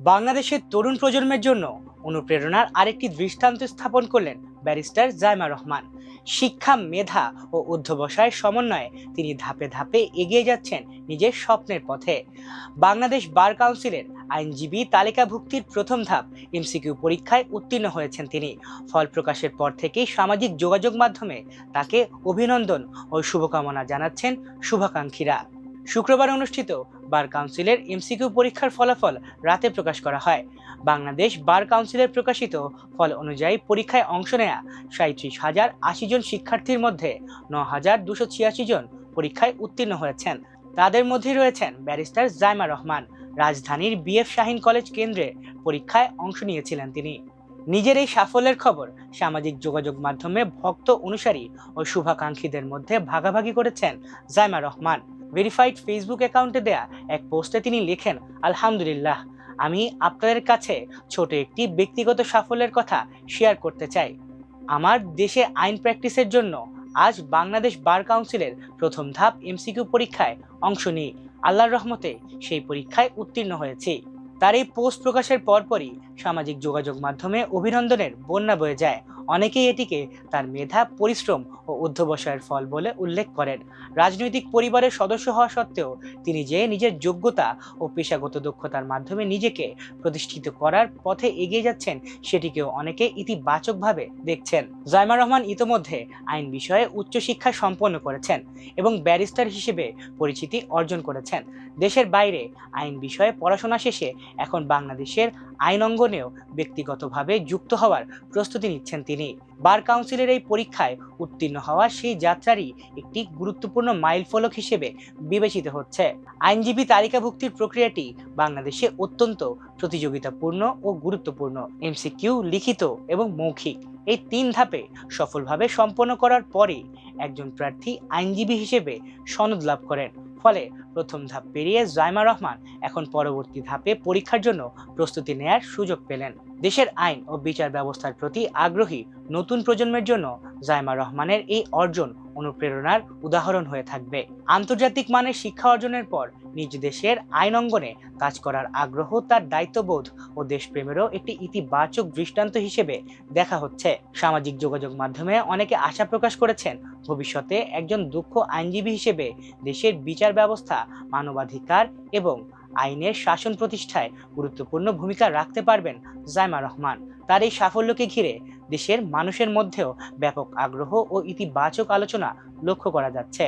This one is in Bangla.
বাংলাদেশের তরুণ প্রজন্মের জন্য অনুপ্রেরণার আরেকটি দৃষ্টান্ত স্থাপন করলেন ব্যারিস্টার জাইমা রহমান। শিক্ষা, মেধা ও অধ্যবসায়ের সমন্বয়ে তিনি ধাপে ধাপে এগিয়ে যাচ্ছেন নিজের স্বপ্নের পথে। বাংলাদেশ বার কাউন্সিলের আইনজীবী তালিকাভুক্তির প্রথম ধাপ এমসিকিউ পরীক্ষায় উত্তীর্ণ হয়েছেন তিনি। ফল প্রকাশের পর থেকেই সামাজিক যোগাযোগ মাধ্যমে তাকে অভিনন্দন ও শুভকামনা জানাচ্ছেন শুভাকাঙ্ক্ষীরা। শুক্রবার অনুষ্ঠিত বার কাউন্সিলের এমসিকিউ পরীক্ষার ফলাফল রাতে প্রকাশ করা হয়। বাংলাদেশ বার কাউন্সিলের প্রকাশিত ফল অনুযায়ী পরীক্ষায় অংশ নেয়া 37,080 জন শিক্ষার্থীর মধ্যে 9,286 জন পরীক্ষায় উত্তীর্ণ হয়েছেন। তাদের মধ্যে রয়েছেন ব্যারিস্টার জাইমা রহমান। রাজধানীর বিএফ শাহীন কলেজ কেন্দ্রে পরীক্ষায় অংশ নিয়েছিলেন তিনি। নিজের এই সাফল্যের খবর সামাজিক যোগাযোগ মাধ্যমে ভক্ত, অনুসারী ও শুভাকাঙ্ক্ষীদের মধ্যে ভাগাভাগি করেছেন জাইমা রহমান। ভেরিফাইড ফেসবুক অ্যাকাউন্টে দেয়া এক পোস্টে তিনি লেখেন, আলহামদুলিল্লাহ, আমি আপনাদের কাছে ছোট একটি ব্যক্তিগত সাফল্যের কথা শেয়ার করতে চাই। আমার দেশে আইন প্র্যাকটিসের জন্য আজ বাংলাদেশ বার কাউন্সিলের প্রথম ধাপ এমসিকিউ পরীক্ষায় অংশ নিই। আল্লাহর রহমতে সেই পরীক্ষায় উত্তীর্ণ হয়েছি। তার এই পোস্ট প্রকাশের পরপরই সামাজিক যোগাযোগ মাধ্যমে অভিনন্দনের বন্যা বয়ে যায়। অনেকেই এটিকে তার মেধা, পরিশ্রম ও অধ্যবসায়ের ফল বলে উল্লেখ করেন। রাজনৈতিক পরিবারের সদস্য হওয়া সত্ত্বেও তিনি যে নিজের যোগ্যতা ও পেশাগত দক্ষতার মাধ্যমে নিজেকে প্রতিষ্ঠিত করার পথে এগিয়ে যাচ্ছেন, সেটিকেও অনেকে ইতিবাচকভাবে দেখছেন। জাইমা রহমান ইতোমধ্যে আইন বিষয়ে উচ্চশিক্ষা সম্পন্ন করেছেন এবং ব্যারিস্টার হিসেবে পরিচিতি অর্জন করেছেন। দেশের বাইরে আইন বিষয়ে পড়াশোনা শেষে এখন বাংলাদেশের আইন অঙ্গনেও ব্যক্তিগতভাবে যুক্ত হওয়ার প্রস্তুতি নিচ্ছেন তিনি। বার কাউন্সিলের এই পরীক্ষায় উত্তীর্ণ হওয়া সেই যাত্রারই একটি গুরুত্বপূর্ণ মাইলফলক হিসেবে বিবেচিত হচ্ছে। আইনজীবী তালিকাভুক্তির প্রক্রিয়াটি বাংলাদেশে অত্যন্ত প্রতিযোগিতাপূর্ণ ও গুরুত্বপূর্ণ। এমসিকিউ, লিখিত এবং মৌখিক, এই 3 ধাপে সফলভাবে সম্পন্ন করার পরে একজন প্রার্থী আইনজীবী হিসেবে সনদ লাভ করেন। ফলে প্রথম ধাপ পেরিয়ে জাইমা রহমান এখন পরবর্তী ধাপে পরীক্ষার জন্য প্রস্তুতি নেয়ার সুযোগ পেলেন। দেশের আইন ও বিচার ব্যবস্থার প্রতি আগ্রহী নতুন প্রজন্মের জন্য জাইমা রহমানের এই অর্জন অনুপ্রেরণার উদাহরণ হয়ে থাকবে। আন্তর্জাতিক মানের শিক্ষা অর্জনের পর নিজ দেশের আইন অঙ্গনে কাজ করার আগ্রহ তার দায়িত্ববোধ ও দেশপ্রেমেরও একটি ইতিবাচক দৃষ্টান্ত হিসেবে দেখা হচ্ছে। সামাজিক যোগাযোগ মাধ্যমে অনেকে আশা প্রকাশ করেছেন, ভবিষ্যতে একজন দক্ষ আইনজীবী হিসেবে দেশের বিচার ব্যবস্থা, মানবাধিকার এবং আইনের শাসন প্রতিষ্ঠায় গুরুত্বপূর্ণ ভূমিকা রাখতে পারবেন জাইমা রহমান। তার এই সাফল্যকে ঘিরে দেশের মানুষের মধ্যেও ব্যাপক আগ্রহ ও ইতিবাচক আলোচনা লক্ষ্য করা যাচ্ছে।